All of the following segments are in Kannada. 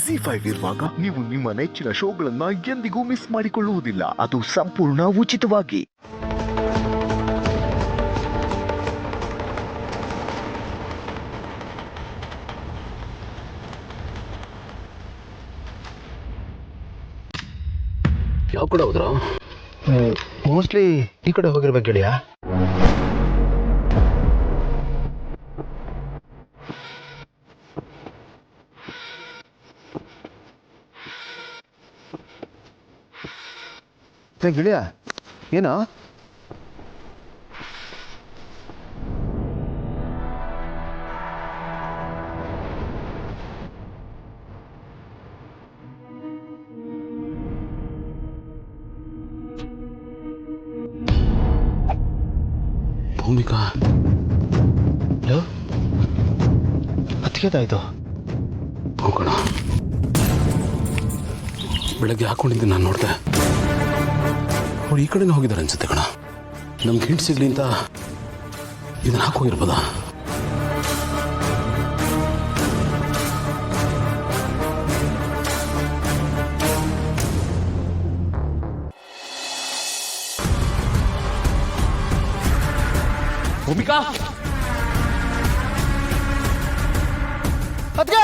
ಜಿ5 ಇರುವಾಗ ನೀವು ನಿಮ್ಮ ನೆಚ್ಚಿನ ಶೋಗಳನ್ನ ಎಂದಿಗೂ ಮಿಸ್ ಮಾಡಿಕೊಳ್ಳುವುದಿಲ್ಲ. ಅದು ಸಂಪೂರ್ಣ ಉಚಿತವಾಗಿ. ಯಾವ ಕಡೆ ಹೋದ್ರ? ಮೋಸ್ಟ್ಲಿ ಈ ಕಡೆ ಹೋಗಿರ್ಬೇಕು ಗೆಳೆಯ. ಗೆಳೆಯ ಏನೋ ಭೂಮಿಕಾ ಅತ್ತಿಗೆದಾಯ್ತು. ಹೋಗೋಣ. ಬೆಳಗ್ಗೆ ಹಾಕೊಂಡಿದ್ದೆ ನಾನು ನೋಡಿದೆ. ಅವ್ರು ಈ ಕಡೆನೇ ಹೋಗಿದ್ದಾರೆ ಅನ್ಸುತ್ತೆ ಕಣ. ನಮ್ಗೆ ಹಿಂಟ್ ಸಿಗ್ಲಿ ಅಂತ ಇದನ್ನ ಹಾಕೋಗಿರ್ಬೋದಾ? ಭೂಮಿಕಾ ಅದ್ಕೆ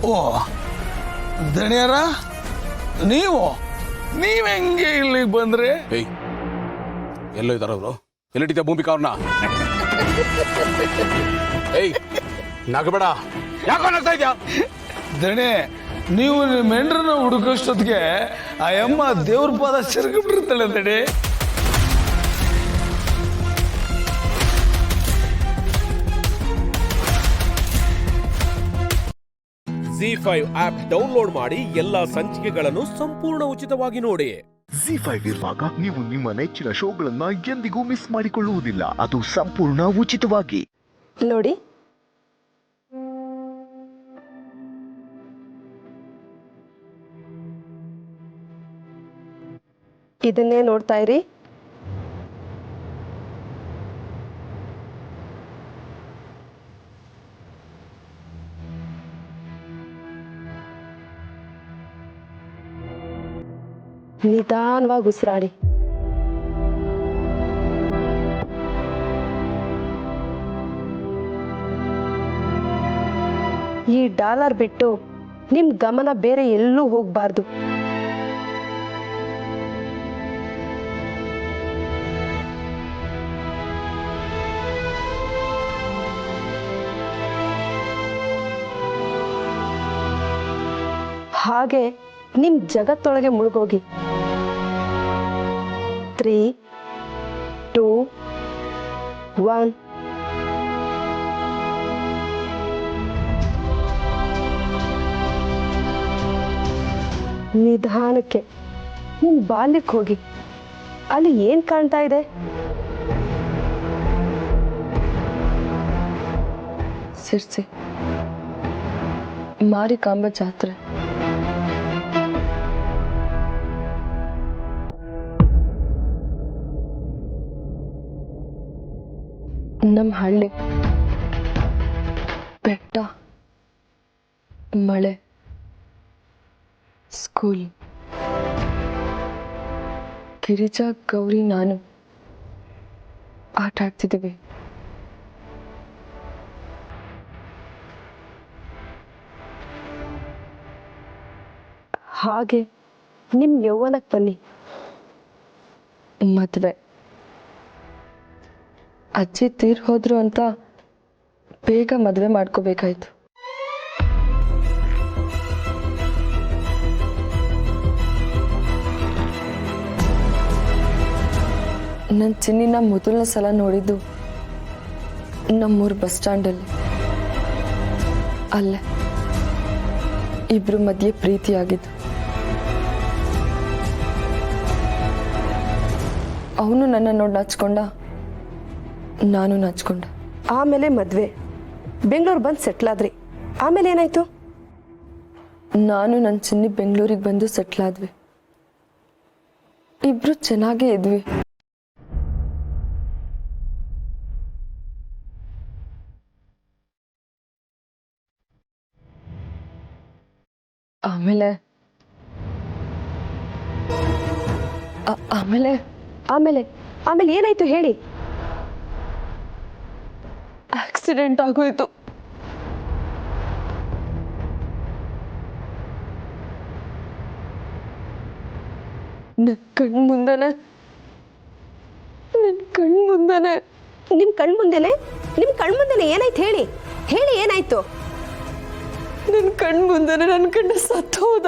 ಓ ದಣಿಯರ, ನೀವು ಹೆಂಗೆ ಇಲ್ಲಿಗೆ ಬಂದ್ರಿ? ಎಲ್ಲೋ ಇದ್ದಾರ ಅವರು? ಎಲ್ಲಿಟ್ಟಿದ್ದೆ ಭೂಮಿಕಾ ಅವ್ರನ್ನ? ನಗಬೇಡ, ಯಾಕೋ ನಗ್ತಾ ಇದ್ಯಾ? ದಣಿ, ನೀವು ನಿಮ್ಮ ಹೆಂಡ್ರನ್ನ ಹುಡುಕೋಷ್ಟೊತ್ತಿಗೆ ಆ ಅಮ್ಮ ದೇವ್ರ ಪಾದ ಸಿರ್ಗಿಬಿಟ್ಟಿರ್ತಾಳೆ ದಣಿ. ಜಿ5 ಆಪ್ ಡೌನ್ಲೋಡ್ ಮಾಡಿ ಎಲ್ಲಾ ಸಂಚಿಕೆಗಳನ್ನು ಸಂಪೂರ್ಣ ಉಚಿತವಾಗಿ ನೋಡಿ. ಜಿ5 ಇರುವಾಗ ನೀವು ನಿಮ್ಮ ನೆಚ್ಚಿನ ಶೋಗಳನ್ನ ಎಂದಿಗೂ ಮಿಸ್ ಮಾಡಿಕೊಳ್ಳುವುದಿಲ್ಲ. ಅದು ಸಂಪೂರ್ಣ ಉಚಿತವಾಗಿ. ನೋಡಿ, ಇದನ್ನೇ ನೋಡ್ತಾ ಇರಿ. ನಿಧಾನವಾಗಿ ಉಸಿರಾಡಿ. ಈ ಡಾಲರ್ ಬಿಟ್ಟು ನಿಮ್ ಗಮನ ಬೇರೆ ಎಲ್ಲೂ ಹೋಗ್ಬಾರ್ದು. ಹಾಗೆ ನಿಮ್ ಜಗತ್ತೊಳಗೆ ಮುಳುಗೋಗಿ. 3, 2, 1. ನಿಧಾನಕ್ಕೆ ನಿಮ್ ಬಾಲ್ಯಕ್ಕೆ ಹೋಗಿ. ಅಲ್ಲಿ ಏನ್ ಕಾಣ್ತಾ ಇದೆ? ಸಿರ್ಸಿ ಮಾರಿಕಾಂಬ ಜಾತ್ರೆ. ನಮ್ಮ ಹಳ್ಳಿ, ಬೆಟ್ಟ, ಮಳೆ, ಸ್ಕೂಲ್. ಗಿರಿಜಾ, ಗೌರಿ, ನಾನು ಆಟ ಆಡ್ತಿದ್ದೀವಿ. ಹಾಗೆ ನಿಮ್ ಯೌವನಕ್ಕೆ ಬನ್ನಿ. ಮದುವೆ. ಅಜ್ಜಿ ತೀರ್ ಹೋದ್ರು ಅಂತ ಬೇಗ ಮದುವೆ ಮಾಡ್ಕೋಬೇಕಾಯ್ತು. ನನ್ನ ಚಿನ್ನಿನ ಮೊದಲನೇ ಸಲ ನೋಡಿದ್ದು ನಮ್ಮೂರು ಬಸ್ ಸ್ಟ್ಯಾಂಡಲ್ಲಿ. ಅಲ್ಲೇ ಇಬ್ರು ಮಧ್ಯೆ ಪ್ರೀತಿಯಾಗಿದ್ದು. ಅವನು ನನ್ನ ನೋಡಿ ನಾಚ್ಕೊಂಡ, ನಾನು ನಾಚ್ಕೊಂಡ. ಆಮೇಲೆ ಮದುವೆ, ಬೆಂಗಳೂರು ಬಂದು ಸೆಟ್ಲಾದ್ರಿ. ಆಮೇಲೆ ಏನಾಯ್ತು? ನಾನು ನನ್ನ ಚಿನ್ನಿ ಬೆಂಗಳೂರಿಗೆ ಬಂದು ಸೆಟ್ಲ್ ಆದ್ವಿ. ಇಬ್ರು ಚೆನ್ನಾಗೇ ಇದ್ವಿ. ಆಮೇಲೆ ಆಮೇಲೆ ಆಮೇಲೆ ಆಮೇಲೆ ಏನಾಯ್ತು ಹೇಳಿ. ಆಕ್ಸಿಡೆಂಟ್ ಆಗೋಯ್ತು. ನನ್ನ ಕಣ್ಮುಂದನೆ ನಿಮ್ಮ ಕಣ್ಮುಂದೆನೆ ಏನಾಯ್ತು ಹೇಳಿ. ಹೇಳಿ ಏನಾಯ್ತು? ನನ್ನ ಕಣ್ಮುಂದನೆ ನನ್ನ ಗಂಡ ಸತ್ತೋದ.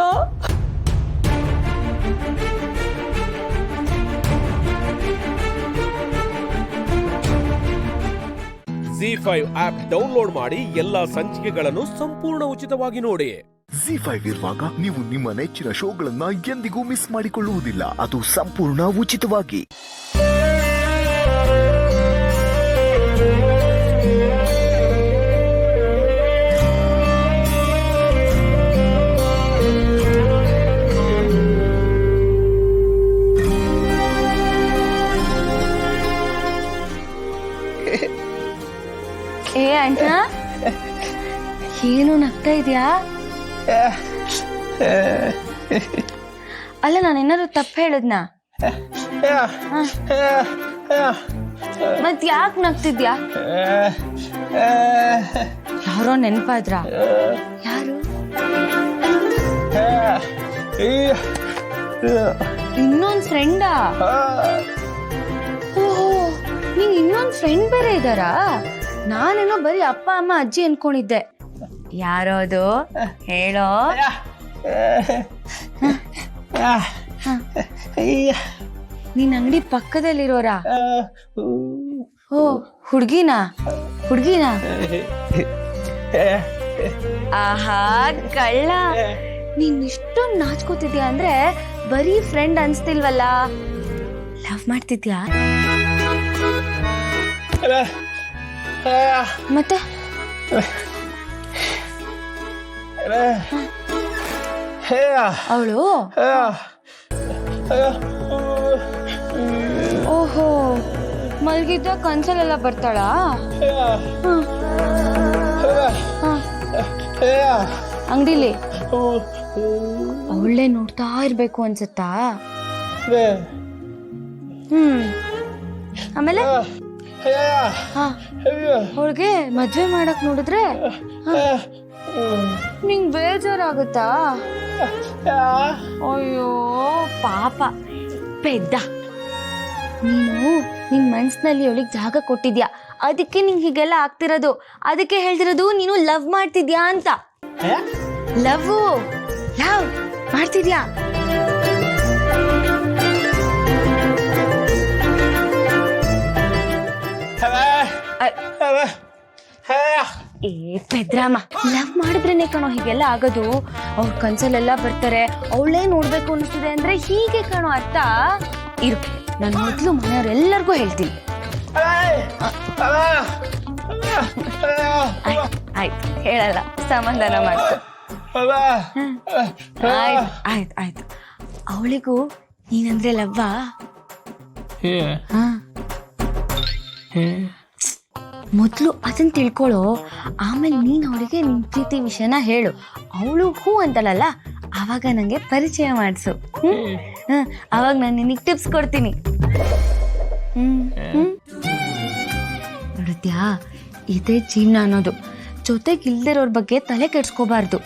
ZEE5 ಆಪ್ ಡೌನ್ಲೋಡ್ ಮಾಡಿ ಎಲ್ಲಾ ಸಂಚಿಕೆಗಳನ್ನು ಸಂಪೂರ್ಣ ಉಚಿತವಾಗಿ ನೋಡಿ. ZEE5 ಇರುವಾಗ ನೀವು ನಿಮ್ಮ ನೆಚ್ಚಿನ ಶೋಗಳನ್ನ ಎಂದಿಗೂ ಮಿಸ್ ಮಾಡಿಕೊಳ್ಳುವುದಿಲ್ಲ. ಅದು ಸಂಪೂರ್ಣ ಉಚಿತವಾಗಿ. ಏ ಅಣ್ಣ, ಏನು ನಗ್ತಾ ಇದೆಯಾ? ಅಲ್ಲ, ನಾನು ಏನಾದ್ರು ತಪ್ಪು ಹೇಳಿದ್ನಾ? ಮತ್ ಯಾಕೆ ನಗ್ತಿದ್ಯಾ? ಯಾರೋ ನೆನಪಾದ್ರ? ಯಾರು? ಇನ್ನೊಂದ್ ಫ್ರೆಂಡಾ? ಓಹೋ, ನಿಂಗೆ ಇನ್ನೊಂದ್ ಫ್ರೆಂಡ್ ಬೇರೆ ಇದ್ದಾರಾ? ನಾನೇನೋ ಬರೀ ಅಪ್ಪ ಅಮ್ಮ ಅಜ್ಜಿ ಅನ್ಕೊಂಡಿದ್ದೆ. ಯಾರೋ ಅದು ಹೇಳೋ. ನಿನ್ ಅಂಗಡಿ ಪಕ್ಕದಲ್ಲಿರೋರಾ? ಓ, ಹುಡ್ಗಿನಾ? ಆಹಾ ಕಳ್ಳ, ನೀನ್ ಇಷ್ಟೊಂದು ನಾಚ್ಕೋತಿದ್ಯಾ ಅಂದ್ರೆ ಬರೀ ಫ್ರೆಂಡ್ ಅನ್ಸ್ತಿಲ್ವಲ್ಲ, ಲವ್ ಮಾಡ್ತಿದ್ಯಾ? ಮತ್ತೆ ಅವಳು? ಓಹೋ, ಮಲ್ಗಿದ್ದ ಕನ್ಸಲೆಲ್ಲ ಬರ್ತಾಳಾ? ಅಂಗಡಿಲಿ ಅವಳೇ ನೋಡ್ತಾ ಇರ್ಬೇಕು ಅನ್ಸತ್ತಾ? ಆಮೇಲೆ ಅವಳಿಗೆ ಮದ್ವೆ ಮಾಡಕ್ ನೋಡಿದ್ರೆ ನಿಂಗ್ ಬೇಜಾರಾಗುತ್ತಾ? ಅಯ್ಯೋ ಪಾಪ ಪೆದ್ದ, ನೀನು ನಿನ್ ಮನ್ಸಿನಲ್ಲಿ ಅವಳಿಗೆ ಜಾಗ ಕೊಟ್ಟಿದ್ಯಾ, ಅದಕ್ಕೆ ನಿಂಗೆ ಹೀಗೆಲ್ಲ ಆಗ್ತಿರೋದು. ಅದಕ್ಕೆ ಹೇಳ್ತಿರೋದು ನೀನು ಲವ್ ಮಾಡ್ತಿದ್ಯಾ ಅಂತ. ಲವ್ ಮಾಡ್ತಿದ್ಯಾ? ಏ ಪೆದ್ರಾಮ, ಲವ್ ಮಾಡಿದ್ರೇನೆ ಕಣೋ ಹೀಗೆಲ್ಲ ಆಗೋದು. ಅವ್ರ ಕನ್ಸಲ್ಲೆಲ್ಲ ಬರ್ತಾರೆ, ಅವಳೇ ನೋಡ್ಬೇಕು ಅನಿಸ್ತಿದೆ ಅಂದ್ರೆ ಹೀಗೆ ಕಣೋ ಅರ್ಥ. ಇರು, ನಾನು ಮೊದ್ಲು ಮನೆಯವ್ರೆಲ್ಲರಿಗೂ ಹೇಳ್ತೀನಿ. ಆಯ್ತು, ಹೇಳಲ್ಲ, ಸಮಾಧಾನ ಮಾಡ್ಕೊ. ಆಯ್ತು. ಅವಳಿಗೂ ನೀನಂದ್ರೆ ಲವ್ವಾ? ಮೊದ್ಲು ಅದನ್ನ ತಿಳ್ಕೊಳ್ಳೋ, ಆಮೇಲೆ ನೀನ್ ಅವಳಿಗೆ ನಿನ್ ಪ್ರೀತಿ ವಿಷಯನ ಹೇಳು. ಅವಳು ಹೂ ಅಂತಳಲ್ಲ, ಆವಾಗ ನಂಗೆ ಪರಿಚಯ ಮಾಡಿಸು. ಅವಾಗ ನಾನು ನಿನಗೆ ಟಿಪ್ಸ್ ಕೊಡ್ತೀನಿ. ನೋಡಿದ್ಯಾ, ಇದೇ ಜೀವನ ಅನ್ನೋದು. ಜೊತೆಗೆ ಇಲ್ದಿರೋರ್ ಬಗ್ಗೆ ತಲೆ ಕೆಡ್ಸ್ಕೋಬಾರ್ದು.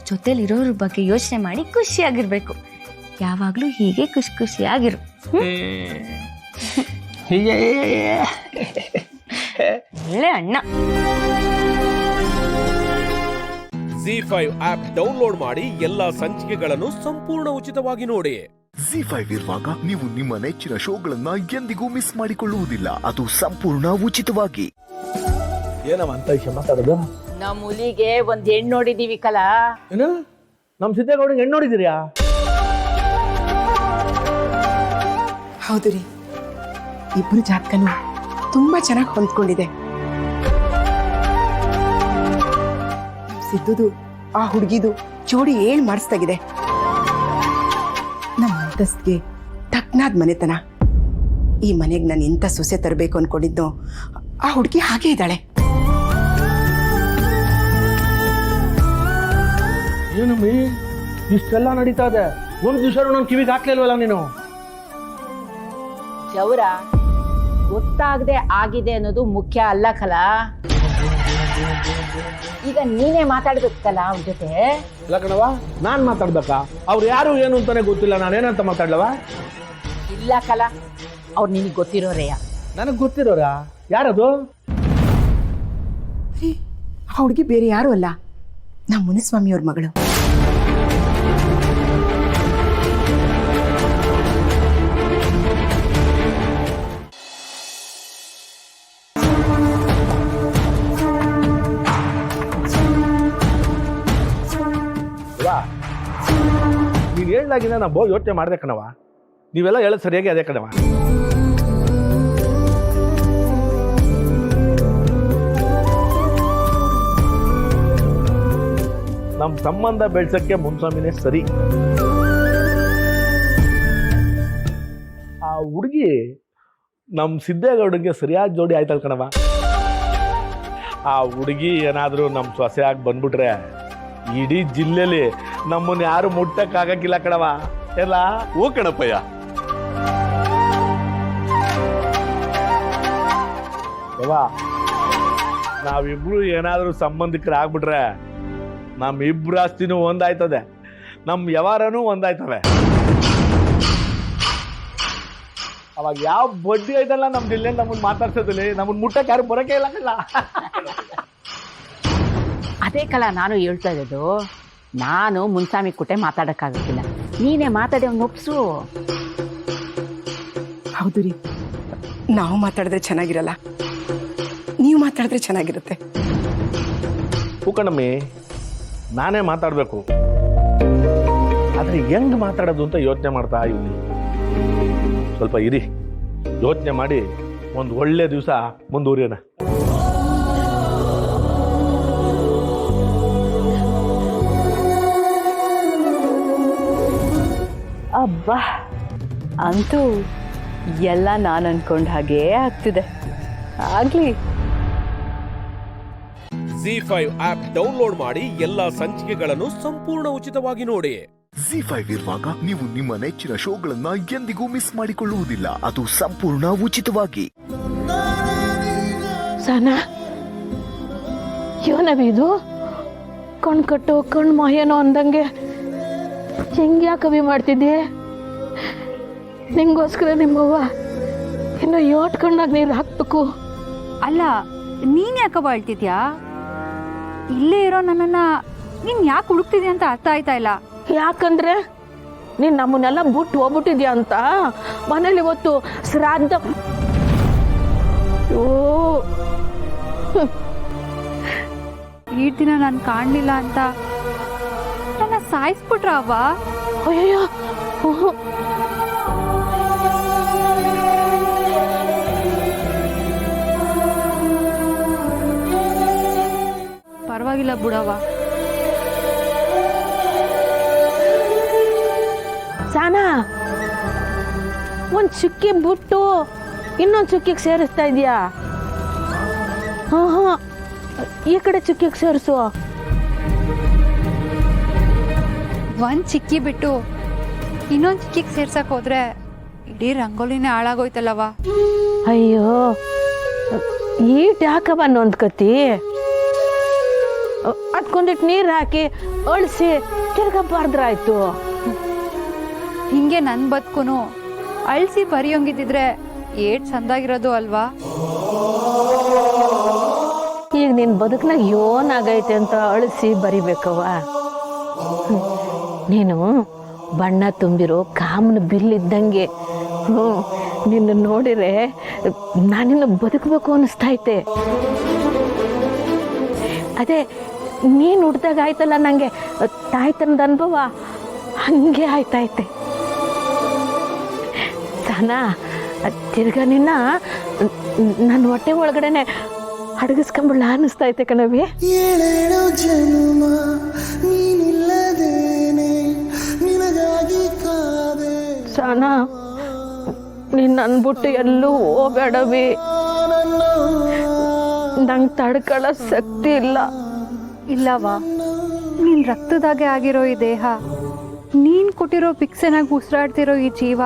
ಜೊತೆಲಿರೋರ ಬಗ್ಗೆ ಯೋಚನೆ ಮಾಡಿ ಖುಷಿಯಾಗಿರ್ಬೇಕು. ಯಾವಾಗ್ಲೂ ಹೀಗೆ ಖುಷಿಯಾಗಿರು. ಒಳ್ಳೆ ಅಣ್ಣ. ZEE5 ಆಪ್ ಡೌನ್ಲೋಡ್ ಮಾಡಿ ಎಲ್ಲಾ ಸಂಚಿಕೆಗಳನ್ನು ಸಂಪೂರ್ಣ ಉಚಿತವಾಗಿ ನೋಡಿ. Z5 ಇರುವಾಗ ನೀವು ನಿಮ್ಮ ನೆಚ್ಚಿನ ಶೋಗಳನ್ನ ಎಂದಿಗೂ ಮಿಸ್ ಮಾಡಿಕೊಳ್ಳುವುದಿಲ್ಲ. ಅದು ಸಂಪೂರ್ಣ ಉಚಿತವಾಗಿ. ಏನಮ್ಮ ಅಂತ ವಿಷಯ ಮಾತಾಡೋದು? ನಮ್ಮ ಹುಲಿಗೆ ಒಂದ್ ಹೆಣ್ಣು ನೋಡಿದೀವಿ ಕಲಾ. ಏನು ನಮ್ಮ ಸಿದ್ದೇಗೌಡಗೆ ಹೆಣ್ಣು ನೋಡಿದಿರಿಯಾ? ಹೌದು ರೀ, ಇಬ್ರು ಜಾತಕನು ತುಂಬಾ ಚೆನ್ನಾಗಿ ಹೊಂದ್ಕೊಂಡಿದೆ. ಸಿದ್ದುದು ಆ ಹುಡುಗಿದು ಜೋಡಿ ಏನ್ ಮಾಡಿಸ್ದಾಗಿದೆ. ನಮ್ಮ ಅಂತಸ್ತಿಗೆ ತಕ್ನಾದ ಮನೆತನ. ಈ ಮನೆಗೆ ನಾನು ಎಂತ ಸೊಸೆ ತರಬೇಕು ಅನ್ಕೊಂಡಿದ್ದು ಆ ಹುಡುಗಿ ಹಾಗೆ ಇದ್ದಾಳೆ. ಏನಮ್ಮಿ ಇಷ್ಟೆಲ್ಲ ನಡೀತಾ ಇದೆ, ಒಂದ್ ದಿವಸ ನನ್ನ ಕಿವಿಗೆ ಹಾಕ್ಲಿಲ್ವಲ್ಲ ನೀನು? ಚೌರ ಗೊತ್ತಾಗದೆ ಆಗಿದೆ ಅನ್ನೋದು ಮುಖ್ಯ ಅಲ್ಲ ಕಲಾ. ಈಗ ನೀನೇ ಮಾತಾಡ್ಬೇಕು ಕಲಾ ಅವ್ರ ಜೊತೆ. ಇಲ್ಲ ಕಣವ, ನಾನ್ ಮಾತಾಡ್ಬೇಕಾ? ಅವ್ರು ಯಾರು ಏನು ಅಂತಾನೆ ಗೊತ್ತಿಲ್ಲ, ನಾನೇನಂತ ಮಾತಾಡ್ಲವ? ಇಲ್ಲ ಕಲಾ, ಅವ್ರು ನಿನಗೆ ಗೊತ್ತಿರೋರೇಯ. ನನಗ್ ಗೊತ್ತಿರೋರ? ಯಾರದು? ಆ ಹುಡುಗಿ ಬೇರೆ ಯಾರು ಅಲ್ಲ, ನಮ್ಮ ಮುನಿಸ್ವಾಮಿಯವ್ರ ಮಗಳು. ನೀನ್ ಹೇಳ್ದಾಗಿಂದ ನಾ ಯೋಚನೆ ಮಾಡ್ದೆ ಕಣವ. ನೀವೆಲ್ಲ ಹೇಳೋದು ಸರಿಯಾಗಿ ಅದೇ ಕಣವ. ನಮ್ ಸಂಬಂಧ ಬೆಳ್ಸಕ್ಕೆ ಮುನ್ಸ್ವಾಮಿನೇ ಸರಿ. ಆ ಹುಡುಗಿ ನಮ್ ಸಿದ್ದೇಗೌಡಗೆ ಸರಿಯಾದ ಜೋಡಿ ಆಯ್ತಲ್ ಕಣವ. ಆ ಹುಡುಗಿ ಏನಾದ್ರೂ ನಮ್ ಸೊಸೆ ಆಗಿ ಬಂದ್ಬಿಟ್ರೆ ಇಡೀ ಜಿಲ್ಲೆಲಿ ನಮ್ಮನ್ನ ಯಾರು ಮುಟ್ಟಕ್ಕಾಗಕ್ಕಿಲ್ಲ ಕಣವ. ಎಲ್ಲ ಓ ಕಣಪ್ಪಯ್ಯ. ನಾವಿಬ್ರು ಏನಾದ್ರೂ ಸಂಬಂಧಿಕರಾಗ್ಬಿಟ್ರೆ ನಮ್ ಇಬ್ರು ಆಸ್ತಿನೂ ಒಂದಾಯ್ತದೆ, ನಮ್ ವ್ಯವಹಾರನೂ ಒಂದಾಯ್ತವೆ. ಅವಾಗ ಯಾವ ಬಡ್ಡಿ ಐತಲ್ಲ ನಮ್ ಜಿಲ್ಲೆ ನಮ್ಮನ್ನ ಮಾತಾಡ್ಸೋದಿಲ್ಲ, ನಮ್ಮನ್ನ ಮುಟ್ಟಕ್ಕೆ ಯಾರು ಬರೋಕೆ ಇಲ್ಲ ಕಲ್ಲ. ಅದೇ ಕಲಾ ನಾನು ಹೇಳ್ತಾ ಇರೋದು. ನಾನು ಮುನ್ಸ್ವಾಮಿ ಕುಟೆ ಮಾತಾಡಕ್ಕಾಗಕ್ಕಿಲ್ಲ, ನೀನೇ ಮಾತಾಡಿ ಅವ್ನು ಒಪ್ಸು. ಹೌದು ರೀ, ನಾವು ಮಾತಾಡಿದ್ರೆ ಚೆನ್ನಾಗಿರಲ್ಲ, ನೀವು ಮಾತಾಡಿದ್ರೆ ಚೆನ್ನಾಗಿರುತ್ತೆ. ಹೂಕಣಮ್ಮಿ, ನಾನೇ ಮಾತಾಡ್ಬೇಕು, ಆದ್ರೆ ಹೆಂಗ್ ಮಾತಾಡೋದು ಅಂತ ಯೋಚನೆ ಮಾಡ್ತಾ ಇವ್ನಿ. ಸ್ವಲ್ಪ ಇರಿ, ಯೋಚನೆ ಮಾಡಿ ಒಂದು ಒಳ್ಳೆ ದಿವಸ ಮುಂದುವರಿಯೋಣ. ಅಬ್ಬಾ, ಅಂತೂ ಎಲ್ಲ ನಾನು ಅನ್ಕೊಂಡ ಹಾಗೇ ಆಗ್ತಿದೆ. ಆಗ್ಲಿ. Z5 ಆಪ್ ಡೌನ್ಲೋಡ್ ಮಾಡಿ ಎಲ್ಲಾ ಸಂಚಿಕೆಗಳನ್ನು ಸಂಪೂರ್ಣ ಉಚಿತವಾಗಿ ನೋಡಿ. Z5 ಇರುವಾಗ ನೀವು ನಿಮ್ಮ ನೆಚ್ಚಿನ ಶೋಗಳನ್ನ ಎಂದಿಗೂ ಮಿಸ್ ಮಾಡಿಕೊಳ್ಳುವುದಿಲ್ಲ. ಅದು ಸಂಪೂರ್ಣ ಉಚಿತವಾಗಿ. ಸನ ಯೋನವಿದು ಕಣ್ ಕಟ್ಟು ಕಣ್ ಮಾಯನೋ ಅಂದಂಗೆ ಹೆಂಗ್ಯಾ ಕವಿ ಮಾಡ್ತಿದ್ದೆ? ನಿಂಗೋಸ್ಕರ ನಿಮ್ಮವ್ವ ಇನ್ನು ಯೋಟ್ ಕಣ್ಣಾಗ ನೀರು ಹಾಕ್ಬೇಕು. ಅಲ್ಲ, ನೀನ್ ಯಾಕವ್ವ ಹೇಳ್ತಿದ್ಯಾ? ಇಲ್ಲೇ ಇರೋ ನನ್ನನ್ನ ನೀನ್ ಯಾಕೆ ಹುಡುಕ್ತಿದ್ಯಾ ಅಂತ ಅರ್ಥ ಆಯ್ತಾ ಇಲ್ಲ. ಯಾಕಂದ್ರೆ ನೀನ್ ನಮ್ಮನ್ನೆಲ್ಲ ಬಿಟ್ಟು ಹೋಗ್ಬಿಟ್ಟಿದ್ಯಾ ಅಂತ ಮನೇಲಿ ಇವತ್ತು ಶ್ರಾದ್ದ. ಈ ದಿನ ನಾನು ಕಾಣಲಿಲ್ಲ ಅಂತ ನನ್ನ ಸಾಯಿಸ್ಬಿಟ್ರ ಅವ್ವ. ಅಯ್ಯೋ, ಪರವಾಗಿಲ್ಲ ಬಿಡವ್ವ. ಸಾನಾ, ಒಂದ್ ಚುಕ್ಕಿ ಬಿಟ್ಟು ಇನ್ನೊಂದು ಚುಕ್ಕಿಗೆ ಸೇರಿಸ್ತಾ ಇದೀಯಾ? ಹಾ, ಈ ಕಡೆ ಚುಕ್ಕಿಗೆ ಸೇರಿಸು. ಒಂದ್ ಚಿಕ್ಕಿ ಬಿಟ್ಟು ಇನ್ನೊಂದ್ ಚಿಕ್ಕಿಗೆ ಸೇರ್ಸಕ್ ಹೋದ್ರೆ ಇಡೀ ರಂಗೋಲಿನೇ ಹಾಳಾಗೋಯ್ತಲ್ಲವ. ಅಯ್ಯೋ, ಈಟ್ ಯಾಕವ ನೊಂದ್ಕತಿ? ಅದ್ಕೊಂದಿಟ್ಟು ನೀರು ಹಾಕಿ ಅಳಿಸಿ ತಿರ್ಗಬಾರ್ದ್ರಾಯ್ತು. ಹಿಂಗೆ ನನ್ ಬದುಕುನು ಅಳ್ಸಿ ಬರೆಯೋಂಗಿದ್ರೆ ಏಟ್ ಚಂದಾಗಿರೋದು ಅಲ್ವಾ? ಈಗ ನಿನ್ ಬದುಕ್ನಾಗ ಏನಾಗೈತೆ ಅಂತ ಅಳಿಸಿ ಬರಿಬೇಕವ. ನೀನು ಬಣ್ಣ ತುಂಬಿರೋ ಕಾಮನ ಬಿಲ್ ಇದ್ದಂಗೆ. ಹ್ಞೂ, ನಿನ್ನ ನೋಡಿದ್ರೆ ನಾನಿನ್ನು ಬದುಕಬೇಕು ಅನ್ನಿಸ್ತೈತೆ. ಅದೇ ನೀನು ಹುಡ್ದಾಗ ಆಯ್ತಲ್ಲ ನನಗೆ ತಾಯ್ತನದ ಅನುಭವ, ಹಂಗೆ ಆಯ್ತೈತೆ. ಸಹನ, ತಿರ್ಗ ನಿನ್ನ ನನ್ನ ಹೊಟ್ಟೆ ಒಳಗಡೆನೆ ಅಡಗಿಸ್ಕೊಂಬಿಡ್ಲ ಅನ್ನಿಸ್ತೈತೆ ಕಣವಿ. ಸಹನ, ನೀನು ಅನ್ಬಿಟ್ಟು ಎಲ್ಲೂ ಹೋಗಬೇಡವಿ. ನಂಗೆ ತಡ್ಕೊಳ್ಳೋ ಶಕ್ತಿ ಇಲ್ಲ. ಇಲ್ಲವಾ, ನೀನ್ ರಕ್ತದಾಗೆ ಆಗಿರೋ ಈ ದೇಹ, ನೀನ್ ಕೊಟ್ಟಿರೋ ಪಿಕ್ಸೆನಾಗಿ ಉಸಿರಾಡ್ತಿರೋ ಈ ಜೀವ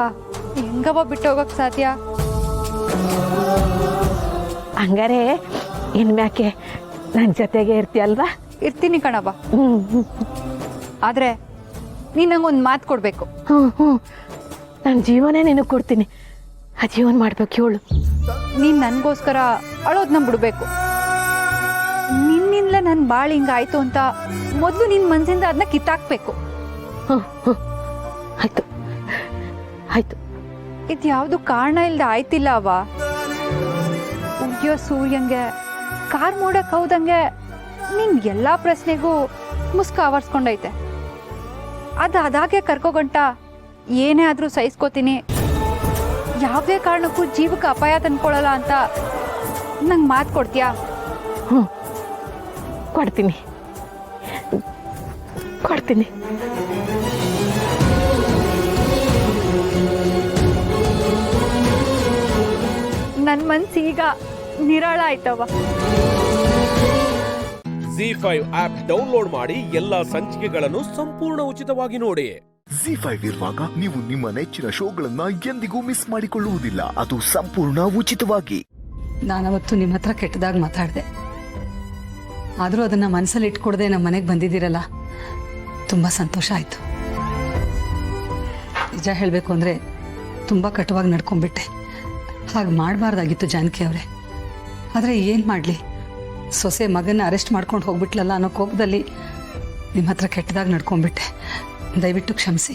ಹೆಂಗವ ಬಿಟ್ಟೋಗಕ್ ಸಾಧ್ಯ? ಹಂಗಾರೆ ಇನ್ಮ್ಯಾಕೆ ನನ್ನ ಜೊತೆಗೆ ಇರ್ತೀಯಲ್ವಾ? ಇರ್ತೀನಿ ಕಣವ. ಆದ್ರೆ ನೀನ್ ನಂಗೊಂದು ಮಾತು ಕೊಡ್ಬೇಕು. ಹ್ಞೂ, ನನ್ನ ಜೀವನೇ ನಿನಗೆ ಕೊಡ್ತೀನಿ. ಆ ಜೀವನ ಮಾಡ್ಬೇಕು ಹೇಳು. ನೀನ್ ನನ್ಗೋಸ್ಕರ ಅಳೋದ್ನ ಬಿಡ್ಬೇಕು. ನಿನ್ನಿಂದಲೇ ನನ್ನ ಬಾಳು ಹಿಂಗಾಯ್ತು ಅಂತ ಮೊದಲು ನಿನ್ ಮನ್ಸಿಂದ ಅದನ್ನ ಕಿತ್ತಾಕ್ಬೇಕು. ಆಯ್ತು ಆಯ್ತು. ಇದು ಯಾವುದು ಕಾರಣ ಇಲ್ದ ಆಯ್ತಿಲ್ಲ ಅವ. ಉಗ್ಯೋ ಸೂರ್ಯಂಗೆ ಕಾರ್ ಮೋಡಕ್ ಹೌದಂಗೆ ನಿನ್ ಎಲ್ಲಾ ಪ್ರಶ್ನೆಗೂ ಮುಸ್ಕ ಆವರ್ಸ್ಕೊಂಡೈತೆ. ಅದಾಗೆ ಕರ್ಕೋಗಂಟ ಏನೇ ಆದ್ರೂ ಸಹಿಸ್ಕೋತೀನಿ, ಯಾವುದೇ ಕಾರಣಕ್ಕೂ ಜೀವಕ್ಕೆ ಅಪಾಯ ತಂದ್ಕೊಳ್ಳಲ್ಲ ಅಂತ ನಂಗೆ ಮಾತು ಕೊಡ್ತೀಯಾ? ಹ್ಞೂ, ಕೊಡ್ತೀನಿ. ನನ್ನ ಮನ್ಸೀಗ ನಿರಾಳ ಆಯ್ತವ. ZEE5 ಆಪ್ ಡೌನ್ಲೋಡ್ ಮಾಡಿ ಎಲ್ಲಾ ಸಂಚಿಕೆಗಳನ್ನು ಸಂಪೂರ್ಣ ಉಚಿತವಾಗಿ ನೋಡಿ. ZEE5 ಇರುವಾಗ ನೀವು ನಿಮ್ಮ ನೆಚ್ಚಿನ ಶೋಗಳನ್ನ ಎಂದಿಗೂ ಮಿಸ್ ಮಾಡಿಕೊಳ್ಳುವುದಿಲ್ಲ. ಅದು ಸಂಪೂರ್ಣ ಉಚಿತವಾಗಿ. ನಾನವತ್ತು ನಿಮ್ಮ ಹತ್ರ ಕೆಟ್ಟದಾಗ ಮಾತಾಡಿದೆ, ಆದರೂ ಅದನ್ನ ಮನಸ್ಸಲ್ಲಿ ಇಟ್ಕೊಡದೆ ನಮ್ಮ ಮನೆಗೆ ಬಂದಿದ್ದೀರಲ್ಲ, ತುಂಬ ಸಂತೋಷ ಆಯಿತು. ನಿಜ ಹೇಳಬೇಕು ಅಂದರೆ ತುಂಬ ಕಟುವಾಗಿ ನಡ್ಕೊಂಡ್ಬಿಟ್ಟೆ. ಹಾಗೆ ಮಾಡಬಾರ್ದಾಗಿತ್ತು ಜಾನಕಿ ಅವರೇ. ಆದರೆ ಏನು ಮಾಡಲಿ, ಸೊಸೆ ಮಗನ ಅರೆಸ್ಟ್ ಮಾಡ್ಕೊಂಡು ಹೋಗ್ಬಿಟ್ಲಲ್ಲ ಅನ್ನೋ ಕೋಪದಲ್ಲಿ ನಿಮ್ಮ ಹತ್ರ ಕೆಟ್ಟದಾಗಿ ನಡ್ಕೊಂಡ್ಬಿಟ್ಟೆ. ದಯವಿಟ್ಟು ಕ್ಷಮಿಸಿ.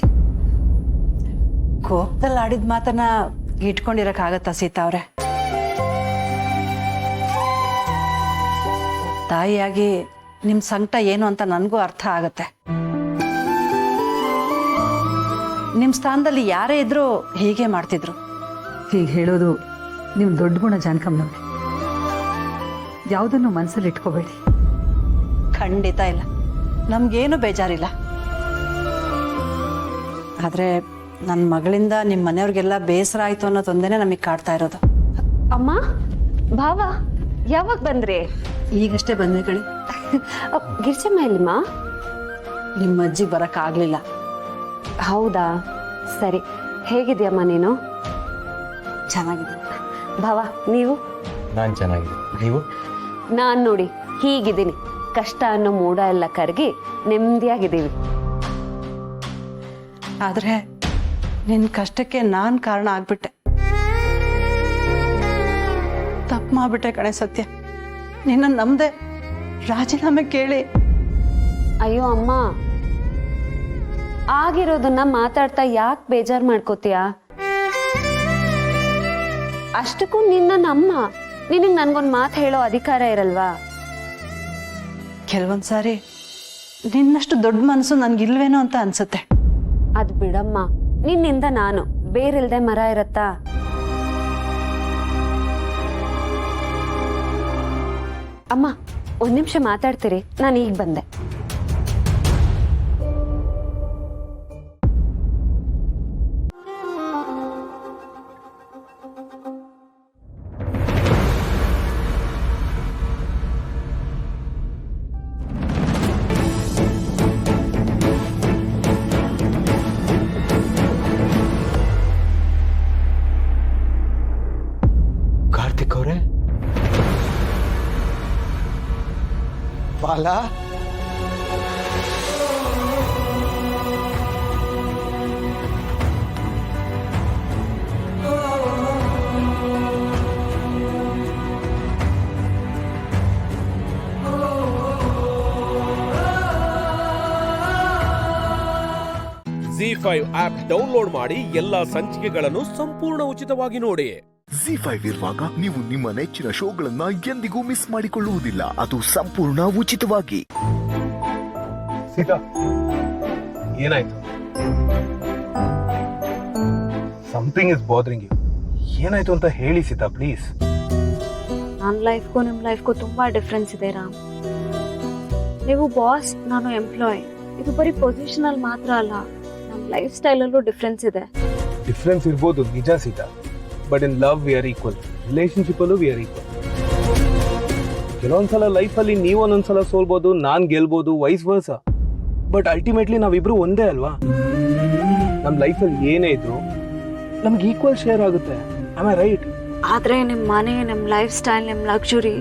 ಕೋಪದಲ್ಲಿ ಆಡಿದ ಮಾತನ್ನ ಇಟ್ಕೊಂಡಿರಕ್ಕಾಗತ್ತಾ ಸೀತಾ ಅವರೇ? ತಾಯಿಯಾಗಿ ನಿಮ್ಮ ಸಂಕಟ ಏನು ಅಂತ ನನಗೂ ಅರ್ಥ ಆಗತ್ತೆ. ನಿಮ್ಮ ಸ್ಥಾನದಲ್ಲಿ ಯಾರೇ ಇದ್ರೂ ಹೀಗೆ ಮಾಡ್ತಿದ್ರು. ಹೀಗೆ ಹೇಳೋದು ನಿಮ್ಮ ದೊಡ್ಡ ಗುಣ ಜಾನಕಮ್ಮನವ್ರೆ. ಯಾವುದನ್ನು ಮನಸ್ಸಲ್ಲಿ ಇಟ್ಕೋಬೇಡಿ. ಖಂಡಿತ ಇಲ್ಲ, ನಮಗೇನು ಬೇಜಾರಿಲ್ಲ. ಆದರೆ ನನ್ನ ಮಗಳಿಂದ ನಿಮ್ಮ ಮನೆಯವ್ರಿಗೆಲ್ಲ ಬೇಸರ ಆಯಿತು ಅನ್ನೋದೊಂದೇ ನಮಗೆ ಕಾಡ್ತಾ ಇರೋದು. ಅಮ್ಮ, ಭಾವ ಯಾವಾಗ ಬಂದ್ರಿ? ಈಗಷ್ಟೇ ಬಂದ್ವಿ ಕಣಿ. ಗಿರ್ಜಮ್ಮ ಎಲ್ಲಿಮ್ಮ? ನಿಮ್ಮ ಅಜ್ಜಿಗೆ ಬರೋಕ್ಕಾಗಲಿಲ್ಲ. ಹೌದಾ, ಸರಿ. ಹೇಗಿದ್ಯಮ್ಮ ನೀನು? ಚೆನ್ನಾಗಿದೆ. ಭಾವ ನೀವು? ನಾನು ಚೆನ್ನಾಗಿದೆ. ನೀವು? ನಾನು ನೋಡಿ ಹೀಗಿದ್ದೀನಿ. ಕಷ್ಟ ಅನ್ನೋ ಮೂಡ ಎಲ್ಲ ಕರಗಿ ನೆಮ್ಮದಿಯಾಗಿದ್ದೀವಿ. ಆದರೆ ನಿನ್ನ ಕಷ್ಟಕ್ಕೆ ನಾನು ಕಾರಣ ಆಗ್ಬಿಟ್ಟೆ. ತಪ್ಪು ಮಾಡ್ಬಿಟ್ಟೆ ಕಣೆ ಸತ್ಯ. ನಿನ್ನ ನಮ್ದೆ ರಾಜೀನಾಮೆ ಕೇಳಿ. ಅಯ್ಯೋ ಅಮ್ಮ, ಆಗಿರೋದನ್ನ ಮಾತಾಡ್ತಾ ಯಾಕೆ ಬೇಜಾರು ಮಾಡ್ಕೋತೀಯ? ಅಷ್ಟಕ್ಕೂ ನಿನ್ನ ನಮ್ಮ ನಿನಗೆ ನನ್ಗೊಂದು ಮಾತು ಹೇಳೋ ಅಧಿಕಾರ ಇರಲ್ವಾ? ಕೆಲವೊಂದ್ಸಾರಿ ನಿನ್ನಷ್ಟು ದೊಡ್ಡ ಮನಸ್ಸು ನನ್ಗಿಲ್ವೇನೋ ಅಂತ ಅನ್ಸುತ್ತೆ. ಅದು ಬಿಡಮ್ಮ, ನಿನ್ನಿಂದ ನಾನು ಬೇರಿಲ್ದೆ ಮರ ಇರತ್ತಾ? ಅಮ್ಮ, ಒಂದ್ ನಿಮಿಷ ಮಾತಾಡ್ತೀರಿ? ನಾನು ಈಗ ಬಂದೆ. ಕಾರ್ತಿಕ್ ಅವರೇ, ಬಾಲ, ZEE5 ZEE5 ಆಪ್ ಡೌನ್ಲೋಡ್ ಮಾಡಿ ಎಲ್ಲಾ ಸಂಚಿಕೆಗಳನ್ನು ಸಂಪೂರ್ಣ ಉಚಿತವಾಗಿ ನೋಡಿ. ZEE5 ಇರುವಾಗ ನೀವು ನಿಮ್ಮ ನೆಚ್ಚಿನ ಶೋಗಳನ್ನ ಎಂದಿಗೂ ಮಿಸ್ ಮಾಡಿಕೊಳ್ಳುವುದಿಲ್ಲ. ಅದು ಸಂಪೂರ್ಣ ಉಚಿತವಾಗಿ. ಸೀತಾ, ಏನಾಯ್ತು? Something is bothering you. ಏನಾಯ್ತು ಅಂತ ಹೇಳಿ ಸೀತಾ, ಪ್ಲೀಸ್. ನನ್ನ ಲೈಫ್ಗೂ ನಿಮ್ಮ ಲೈಫ್ಗೂ ತುಂಬಾ ಡಿಫ್ರೆನ್ಸ್ ಇದೆ ರಾಮ್. ನೀವು ಬಾಸ್, ನಾನು ಎಂಪ್ಲಾಯ್. ಇದು ಬರೀ ಪೊಸಿಷನಲ್ ಮಾತ್ರ ಅಲ್ಲ, ನಮ್ಮ ಲೈಫ್ ಸ್ಟೈಲಲ್ಲೂ ಡಿಫ್ರೆನ್ಸ್ ಇದೆ. ಡಿಫ್ರೆನ್ಸ್ ಇರ್ಬೋದು ನಿಜ Sita, but in love we are equal. Relationship ಅಲ್ಲೂ ವಿ ಆರ್ ಈಕ್ವಲ್. ಕೆಲವೊಂದ್ಸಲ ಲೈಫಲ್ಲಿ ನೀವು ಒಂದೊಂದ್ಸಲ ಸೋಲ್ಬೋದು, ನಾನ್ ಗೆಲ್ಬೋದು, ವೈಸ್ ವರ್ಸ. ಬಟ್ ಅಲ್ಟಿಮೇಟ್ಲಿ ನಾವಿಬ್ರು ಒಂದೇ ಅಲ್ವಾ? ನಮ್ಮ ಲೈಫಲ್ಲಿ ಏನೇ ಇದ್ರು ನಮ್ಗೆ ಈಕ್ವಲ್ ಶೇರ್ ಆಗುತ್ತೆ. Am I right? ಆದ್ರೆ ನಿಮ್ಮ ಮನೆ, ನಿಮ್ಮ ಲೈಫ್ ಸ್ಟೈಲ್, ನಿಮ್ಮ ಲಕ್ಸುರಿ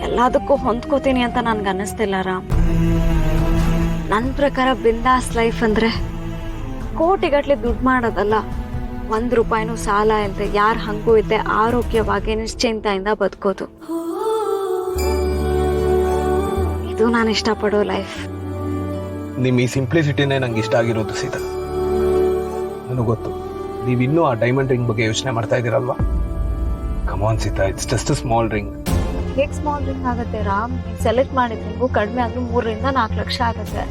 ಎಲ್ಲದಕ್ಕೂ ಹೊಂದ್ಕೋತೀನಿ ಅಂತ ನನ್ಗೆ ಅನ್ನಿಸ್ತಿಲ್ಲ ರಾಮ್. ನನ್ನ ಪ್ರಕಾರ ಬಿಂದಾಸ್ ಲೈಫ್ ಅಂದ್ರೆ ಕೋಟಿಗಟ್ಲೆ ದುಡ್ಡು ಮಾಡೋದಲ್ಲ, ₹1 ಸಾಲ ಇಲ್ಲದೆ ಯಾರು ಹಂಗೂ ಇದ್ದೆ ಆರೋಗ್ಯವಾಗಿ ನಿಶ್ಚಿಂತೆಯಿಂದ ಬದುಕೋದು. ಇದು ನಾನು ಇಷ್ಟಪಡೋ ಲೈಫ್. ನಿಮ್ ಈ ಸಿಂಪ್ಲಿಸಿಟಿನೇ ನಂಗೆ ಇಷ್ಟ ಆಗಿರೋದು ಸೀತಾ. ನನಗೆ ಗೊತ್ತು ನೀವಿನ್ನೂ ಆ ಡೈಮಂಡ್ ರಿಂಗ್ ಬಗ್ಗೆ ಯೋಚನೆ ಮಾಡ್ತಾ ಇದ್ದೀರಲ್ವಾ? Come on Sita, it's just a small ring. ಹೇಗೆ ಸ್ಮಾಲ್ ರಿಂಗ್ ಆಗುತ್ತೆ ರಾಮ್? ಸೆಲೆಕ್ಟ್ ಮಾಡಿದ್ರಿಗೂ ಕಡಿಮೆ ಆದ್ರೂ 3 ರಿಂದ 4 ಲಕ್ಷ ಆಗುತ್ತೆ.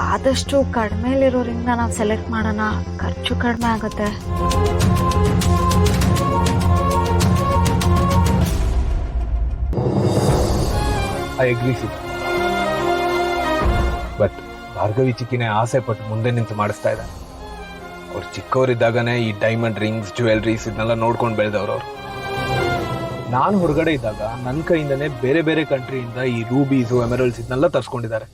ಆದಷ್ಟು ಕಡಿಮೆಲಿರೋ ರಿಂಗ್ನ ನಾವು ಸೆಲೆಕ್ಟ್ ಮಾಡೋಣ, ಖರ್ಚು ಕಡಿಮೆ ಆಗುತ್ತೆ. I agree Sita, but Bhargavi ಚಿಕ್ಕಿನೇ ಆಸೆ ಪಟ್ಟು ಮುಂದೆ ನಿಂತು ಮಾಡಿಸ್ತಾ ಇದ್ದಾರೆ. ಅವ್ರು ಚಿಕ್ಕವರಿದ್ದಾಗನೇ ಈ ಡೈಮಂಡ್ ರಿಂಗ್ಸ್, ಜ್ಯುವೆಲ್ರೀಸ್ ಇದನ್ನೆಲ್ಲ ನೋಡ್ಕೊಂಡು ಬೆಳೆದವ್ರು ಅವ್ರು. ನಾನು ಹೊರಗಡೆ ಇದ್ದಾಗ ನನ್ನ ಕೈಯಿಂದನೇ ಬೇರೆ ಬೇರೆ ಕಂಟ್ರಿಯಿಂದ ಈ ರೂಬೀಸು, ಎಮರಲ್ಸ್ ಇದನ್ನೆಲ್ಲ ತರಿಸ್ಕೊಂಡಿದ್ದಾರೆ.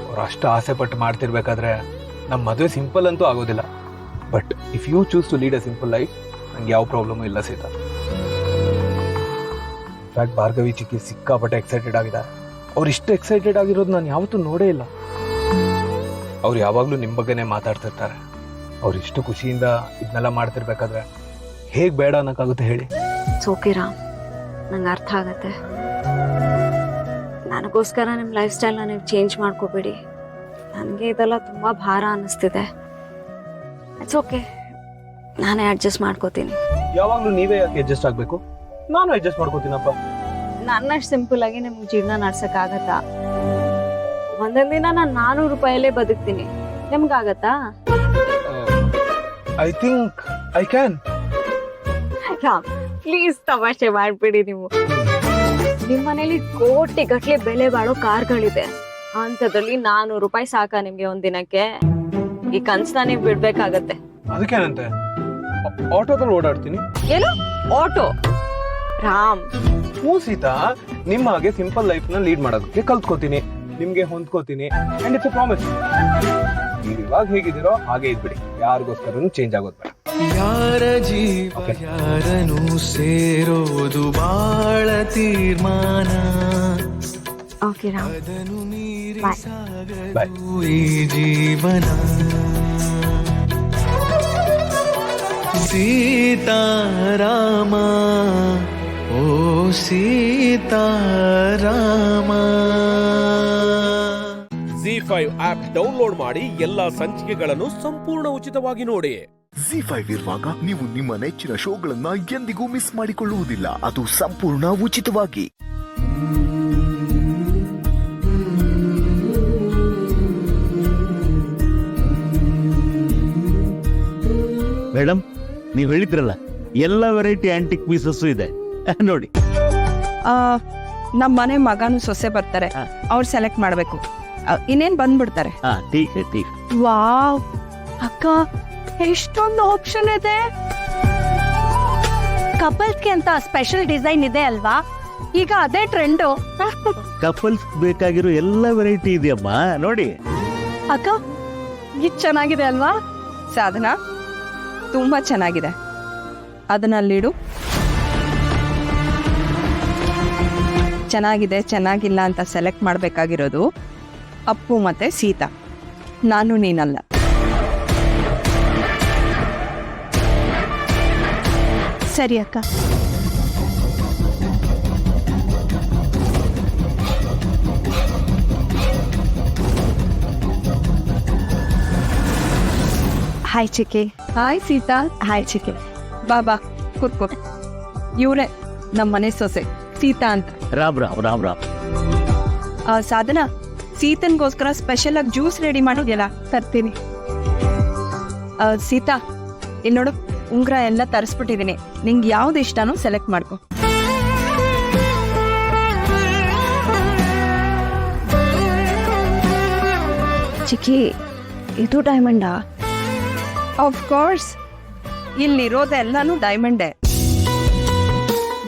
ಅವ್ರು ಅಷ್ಟು ಆಸೆ ಪಟ್ಟು ಮಾಡ್ತಿರ್ಬೇಕಾದ್ರೆ ನಮ್ಮ ಮದುವೆ ಸಿಂಪಲ್ ಅಂತೂ ಆಗೋದಿಲ್ಲ. But if you choose to lead a simple life, ನಂಗೆ ಯಾವ ಪ್ರಾಬ್ಲಮು ಇಲ್ಲ ಸೀತಾ. ಇನ್ಫ್ಯಾಕ್ಟ್ ಭಾರ್ಗವಿ ಚಿಕ್ಕಿ ಸಿಕ್ಕಾಪಟ್ಟೆ ಎಕ್ಸೈಟೆಡ್ ಆಗಿದ್ದಾರೆ. ಅವ್ರು ಇಷ್ಟು ಎಕ್ಸೈಟೆಡ್ ಆಗಿರೋದು ನಾನು ಯಾವತ್ತೂ ನೋಡೇ ಇಲ್ಲ. ಅವ್ರು ಯಾವಾಗಲೂ ನಿಮ್ಮ ಬಗ್ಗೆನೇ ಮಾತಾಡ್ತಿರ್ತಾರೆ. ಅವ್ರು ಇಷ್ಟು ಖುಷಿಯಿಂದ ಇದನ್ನೆಲ್ಲ ಮಾಡ್ತಿರ್ಬೇಕಾದ್ರೆ ಹೇಗೆ ಬೇಡ ಅನ್ನೋಕ್ಕಾಗುತ್ತೆ ಹೇಳಿ? ಓಕೆ ರಾಮ್, ನಂಗೆ ಅರ್ಥ ಆಗತ್ತೆ. ನನಗೋಸ್ಕರ ನಿಮ್ಮ ಲೈಫ್ ಸ್ಟೈಲ್ನ ನೀವು ಚೇಂಜ್ ಮಾಡ್ಕೋಬೇಡಿ. ನನಗೆ ಇದೆಲ್ಲ ತುಂಬ ಭಾರ ಅನ್ನಿಸ್ತಿದೆ. ಇಟ್ಸ್ ಓಕೆ, ನಾನೇ ಅಡ್ಜಸ್ಟ್ ಮಾಡ್ಕೋತೀನಿ. ಯಾವಾಗಲೂ ನೀವೇ ಯಾಕೆ ಅಡ್ಜಸ್ಟ್ ಆಗಬೇಕು? ನಾನು ಅಡ್ಜಸ್ಟ್ ಮಾಡ್ಕೋತೀನಪ್ಪ. ನನ್ನಷ್ಟು ಸಿಂಪಲ್ ಆಗಿ ನಿಮ್ಗೆ ಜೀವನ ನಡ್ಸಕ್ಕಾಗತ್ತಾ? ಒಂದೊಂದು ದಿನ ನಾನು ₹400 ಬದುಕ್ತೀನಿ, ನಿಮ್ಗಾಗತ್ತಾ? I think I can. Ram, please ತಮಾಷೆ ಮಾಡ್ಬಿಡಿ ನೀವು. ನಿಮ್ಮ ಮನೇಲಿ ಕೋಟಿಗಟ್ಲೆ ಬೆಲೆ ಬಾಳೋ ಕಾರ್ಗಳಿದೆ, ಅಂಥದ್ರಲ್ಲಿ ₹400 ಸಾಕಾ ನಿಮ್ಗೆ ಒಂದಿನಕ್ಕೆ? ಈ ಕನ್ಸನ್ನ ನೀವು ಬಿಡ್ಬೇಕಾಗತ್ತೆ. ಅದಕ್ಕೇನಂತೆ, ಆಟೋದಲ್ಲಿ ಓಡಾಡ್ತೀನಿ. ಏನು ಆಟೋ? ರಾಮ್, ಹ್ಞೂ ಸೀತಾ, ನಿಮ್ಮ ಹಾಗೆ ಸಿಂಪಲ್ ಲೈಫ್ ನ ಲೀಡ್ ಮಾಡೋದಕ್ಕೆ ಕಲ್ತ್ಕೋತೀನಿ, ನಿಮ್ಗೆ ಹೊಂದ್ಕೋತೀನಿ. And it's a promise. ನೀವು ಇವಾಗ ಹೇಗಿದ್ದೀರೋ ಹಾಗೆ ಇದ್ಬಿಡಿ, ಯಾರಿಗೋಸ್ಕರನು ಚೇಂಜ್ ಆಗೋದು ಬೇಡ. ಯಾರ ಜೀವ ಯಾರನು ಸೇರೋದು ಬಾಳ ತೀರ್ಮಾನ. ಓಕೆ ರಾಮ್, ಅದನ್ನು ಮೀರಿ ಬಾಯ್. ಸಾಗದು ಈ ಜೀವನ. ಸೀತಾರಾಮ, ಓ ಸೀತಾರಾಮ. ZEE5 ಆಪ್ ಡೌನ್ಲೋಡ್ ಮಾಡಿ ಎಲ್ಲಾ ಸಂಚಿಕೆಗಳನ್ನು ಸಂಪೂರ್ಣ ಉಚಿತವಾಗಿ ನೋಡಿ. ZEE5 ಇರುವಾಗ ನೀವು ನಿಮ್ಮ ನೆಚ್ಚಿನ ಶೋಗಳನ್ನ ಎಂದಿಗೂ ಮಿಸ್ ಮಾಡಿಕೊಳ್ಳುವುದಿಲ್ಲ. ಅದು ಸಂಪೂರ್ಣ ಉಚಿತವಾಗಿ. ಮೇಡಮ್, ನೀವು ಹೇಳಿದ್ರಲ್ಲ ಎಲ್ಲ ವೆರೈಟಿ ಆಂಟಿಕ್ ಪೀಸಸ್ಸು ಇದೆ ನೋಡಿ. ನಮ್ಮ ಮನೆ ಮಗನು ಸೊಸೆ ಬರ್ತಾರೆ, ಅವ್ರು ಸೆಲೆಕ್ಟ್ ಮಾಡಬೇಕು. ಇನ್ನೇನು ಬಂದ್ಬಿಡ್ತಾರೆ. ವಾವ್ ಅಕ್ಕ, ಎಷ್ಟೊಂದು ಆಪ್ಷನ್ ಇದೆ. ಕಪಲ್ಸ್ಗೆ ಅಂತ ಸ್ಪೆಷಲ್ ಡಿಸೈನ್ ಇದೆ ಅಲ್ವಾ? ಈಗ ಅದೇ ಟ್ರೆಂಡು. ಕಪಲ್ಸ್ ಬೇಕಾಗಿರೋ ಎಲ್ಲ ವೆರೈಟಿ ಇದೆಯಮ್ಮ ನೋಡಿ. ಅಕ್ಕ, ಇದು ಚೆನ್ನಾಗಿದೆ ಅಲ್ವಾ? ಸಾಧನ, ತುಂಬಾ ಚೆನ್ನಾಗಿದೆ, ಅದನ್ನಲ್ಲಿಡು. ಚೆನ್ನಾಗಿದೆ ಚೆನ್ನಾಗಿಲ್ಲ ಅಂತ ಸೆಲೆಕ್ಟ್ ಮಾಡಬೇಕಾಗಿರೋದು ಅಪ್ಪು ಮತ್ತೆ ಸೀತಾ, ನಾನು ನೀನಲ್ಲ. ಸರಿ ಅಕ್ಕ. ಹಾಯ್ ಚಿಕ್ಕಿ. ಹಾಯ್ ಸೀತಾ. ಹಾಯ್ ಚಿಕ್ಕಿ. ಬಾಬಾ ಕೂತ್ಕೋ. ಇವರೇ ನಮ್ಮ ಮನೆ ಸೊಸೆ ಸೀತಾ ಅಂತ. ರಾಮ್ ರಾಮ್ ರಾಮ್ ರಾಮ್. ಸಾಧನ, ಸೀತನ್ಗೋಸ್ಕರ ಸ್ಪೆಷಲ್ ಆಗಿ ಜ್ಯೂಸ್ ರೆಡಿ ಮಾಡಿದ್ಯಲ್ಲ, ತರ್ತೀನಿ. ಸೀತಾ, ಇಲ್ಲಿ ನೋಡು, ಉಂಗ್ರ ಎಲ್ಲ ತರಿಸ್ಬಿಟ್ಟಿದ್ದೀನಿ. ನಿಂಗೆ ಯಾವ್ದು ಇಷ್ಟನೋ ಸೆಲೆಕ್ಟ್ ಮಾಡ್ಕೊ. ಚಿಕ್ಕಿ, ಇದು ಡೈಮಂಡಾ? Of course, ಇಲ್ಲಿರೋದೆಲ್ಲಾನು ಡೈಮಂಡೇ.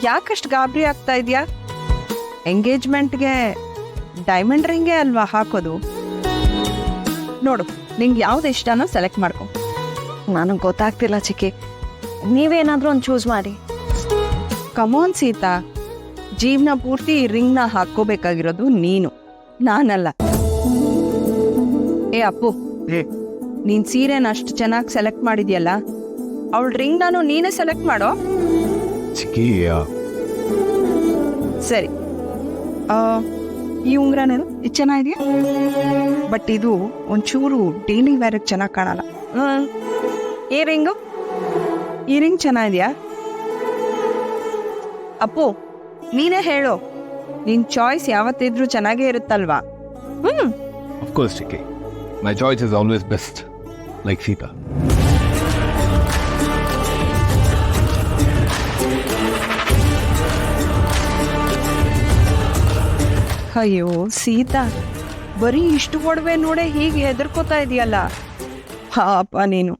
ಯಾಕಷ್ಟು ಗಾಬರಿ ಆಗ್ತಾ ಇದೆಯಾ? ಎಂಗೇಜ್ಮೆಂಟ್ಗೆ ಡೈಮಂಡ್ ರಿಂಗೇ ಅಲ್ವಾ ಹಾಕೋದು? ನೋಡು, ನಿಂಗೆ ಯಾವ್ದು ಇಷ್ಟನೋ ಸೆಲೆಕ್ಟ್ ಮಾಡ್ಕೊ. ನನಗೆ ಗೊತ್ತಾಗ್ತಿಲ್ಲ ಚಿಕ್ಕಿ, ನೀವೇನಾದ್ರೂ ಒಂದು ಚೂಸ್ ಮಾಡಿ. ಕಮೋನ್ ಸೀತಾ, ಜೀವನ ಪೂರ್ತಿ ಈ ರಿಂಗ್ನ ಹಾಕೋಬೇಕಾಗಿರೋದು ನೀನು, ನಾನಲ್ಲ. ಏ ಅಪ್ಪು, ನೀನ್ ಸೀರೆನ ಅಷ್ಟು ಚೆನ್ನಾಗಿ ಸೆಲೆಕ್ಟ್ ಮಾಡಿದ್ಯಲ್ಲ, ಅವಳ ರಿಂಗ್ ನಾನು ನೀನೇ ಸೆಲೆಕ್ಟ್ ಮಾಡೋ. ಸರಿ, ಈ ಉಂಗ್ರ ನೋಡು, ಇದು ಚೆನ್ನಾಗಿದೆಯಾ? ಬಟ್ ಇದು ಒಂಚೂರು ಡೈಲಿ ವೇರ್ಗೆ ಚೆನ್ನಾಗಿ ಕಾಣಲ್ಲ. ಈ ರಿಂಗು, ಈ ರಿಂಗ್ ಚೆನ್ನಾಗಿದೆಯಾ? ಅಪ್ಪು, ನೀನೇ ಹೇಳು, ನಿನ್ ಚಾಯ್ಸ್ ಯಾವತ್ತಿದ್ರೂ ಚೆನ್ನಾಗೇ ಇರುತ್ತಲ್ವಾ? Of course, Chicky. My choice is always best, like Sita. ಅಯ್ಯೋ ಸೀತಾ, ಬರೀ ಇಷ್ಟು ಒಡವೆ ನೋಡೆ ಹೀಗೆ ಹೆದರ್ಕೋತಾ ಇದೆಯಲ್ಲ. ಪಾಪ ನೀನು.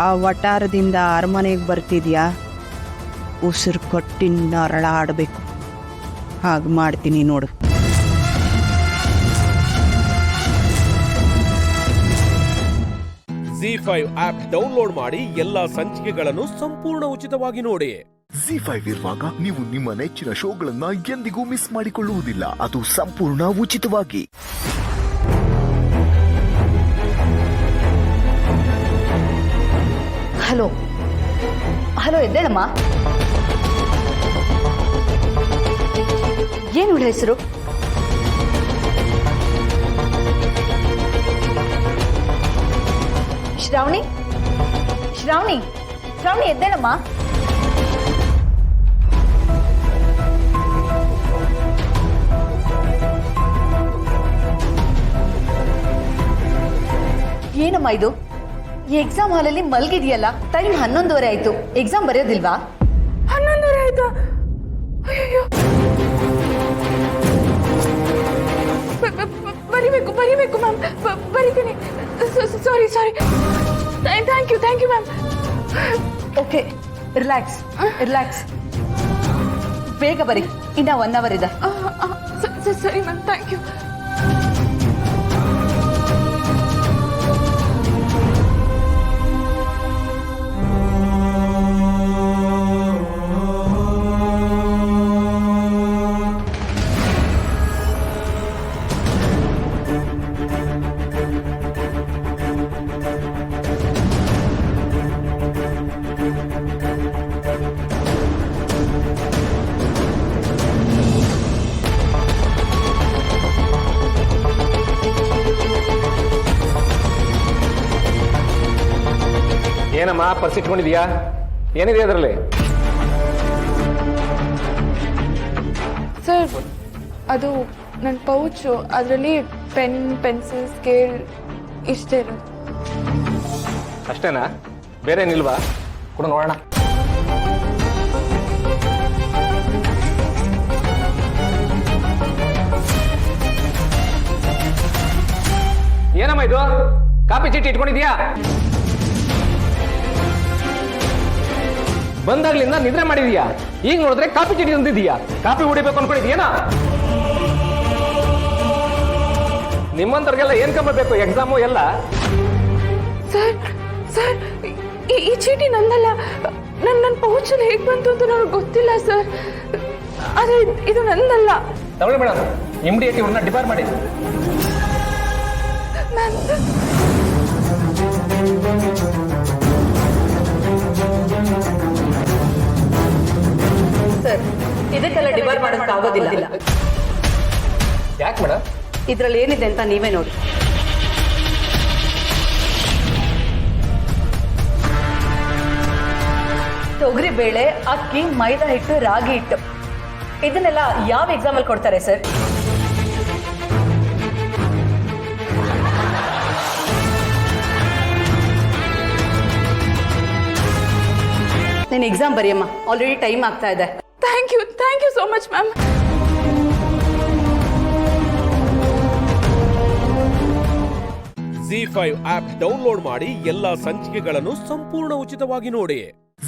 ಆ ವಟಾರದಿಂದ ಅರಮನೆಗೆ ಬರ್ತಿದ್ಯಾ, ಉಸಿರು ಕೊಟ್ಟಿನ ಅರಳಾಡಬೇಕು. ಹಾಗೆ ಮಾಡ್ತೀನಿ ನೋಡು. ZEE5 ಆಪ್ ಡೌನ್ಲೋಡ್ ಮಾಡಿ ಎಲ್ಲಾ ಸಂಚಿಕೆಗಳನ್ನು ಸಂಪೂರ್ಣ ಉಚಿತವಾಗಿ ನೋಡಿ. ZEE5 ಇರುವಾಗ ನೀವು ನಿಮ್ಮ ನೆಚ್ಚಿನ ಶೋಗಳನ್ನ ಎಂದಿಗೂ ಮಿಸ್ ಮಾಡಿಕೊಳ್ಳುವುದಿಲ್ಲ, ಅದು ಸಂಪೂರ್ಣ ಉಚಿತವಾಗಿ. ಹಲೋ ಹಲೋ, ಎದ್ದೇಳಮ್ಮ. ಏನು ಇವಳ ಹೆಸರು? ಶ್ರಾವಣಿ, ಶ್ರಾವಣಿ, ಶ್ರಾವಣಿ, ಎದ್ದೇಳಮ್ಮ. ಏನಮ್ಮ ಇದು? ಈ ಎಕ್ಸಾಮ್ ಹಾಲಲ್ಲಿ ಮಲ್ಗಿದೆಯಲ್ಲ, ಟೈಮ್ 11:30 ಆಯ್ತು. ಎಕ್ಸಾಮ್ ಬರೆಯೋದಿಲ್ವಾ? 11:30 ಆಯ್ತಾ? ಅಯ್ಯೋ, ಬರಿಬೇಕು ಮ್ಯಾಮ್, ಬರೀತೀನಿ. Sorry thank you ma'am. Okay, relax. ಬೇಗ ಬರಿ, ಇನ್ನ 1 ಅವರ್ ಇದೆ. ಸರಿ ಮ್ಯಾಮ್, ಥ್ಯಾಂಕ್ ಯು. ಏನಮ್ಮ ಪರ್ಸ್ ಇಟ್ಕೊಂಡಿದ್ಯಾ? ಏನಿದೆ ಅದರಲ್ಲಿ? ಸರ್, ಅದು ನನ್ನ ಪೌಚು, ಅದರಲ್ಲಿ ಪೆನ್, ಪೆನ್ಸಿಲ್, ಸ್ಕೇಲ್ ಇಷ್ಟೇ ಇರೋದು. ಅಷ್ಟೇನಾ? ಬೇರೆ ಏನಿಲ್ವಾ? ಕೂಡ ನೋಡೋಣ. ಏನಮ್ಮ ಇದು? ಕಾಪಿ ಚೀಟಿ ಇಟ್ಕೊಂಡಿದ್ಯಾ? ಬಂದಾಗ್ಲಿಂದ ನಿದ್ರೆ ಮಾಡಿದೀಯಾ? ಈಗ ನೋಡಿದ್ರೆ ಕಾಪಿ ಚೀಟಿ ತಂದಿದೀಯಾ? ಕಾಪಿ ಹೊಡಿಬೇಕು ಅನ್ಕೊಂಡಿದ್ಯೇನಾ? ನಿಮ್ಮಂತವ್ರಿಗೆಲ್ಲ ಏನ್ ಕಮ್ಮಬೇಕು ಎಕ್ಸಾಮು ಎಲ್ಲ? ಸರ್, ಈ ಚೀಟಿ ನಂದಲ್ಲ. ನನ್ನ ಪೌಚಲ್ಲಿ ಹೇಗೆ ಬಂತು ಅಂತ ನನಗೆ ಗೊತ್ತಿಲ್ಲ ಸರ್. ಆದರೆ ಇದು ನಂದಲ್ಲ. ತಗೊಳ್ಳಿ ಮೇಡಮ್, ಇಮಿಡಿಯೇಟ್ ಇವ್ರನ್ನ ಡಿಪಾರ್ ಮಾಡಿ. ಸರ್, ಇದಕ್ಕೆಲ್ಲ ಡಿವೈಡ್ ಮಾಡೋಕ್ಕೆ ಆಗೋದಿಲ್ಲ. ಯಾಕೆ ಮೇಡಮ್? ಇದರಲ್ಲಿ ಏನಿದೆ ಅಂತ ನೀವೇ ನೋಡಿ. ತೊಗರಿ ಬೇಳೆ, ಅಕ್ಕಿ, ಮೈದಾ ಹಿಟ್ಟು, ರಾಗಿ ಹಿಟ್ಟು ಇದನ್ನೆಲ್ಲ ಯಾವ ಎಕ್ಸಾಮಲ್ಲಿ ಕೊಡ್ತಾರೆ ಸರ್? ನೀನು ಎಕ್ಸಾಮ್ ಬರೆಯಮ್ಮ, ಆಲ್ರೆಡಿ ಟೈಮ್ ಆಗ್ತಾ ಇದೆ. Thank you so much ma'am. ZEE5 app download ಮಾಡಿ ಎಲ್ಲಾ ಸಂಚಿಕೆಗಳನ್ನು ಸಂಪೂರ್ಣ ಉಚಿತವಾಗಿ ನೋಡಿ.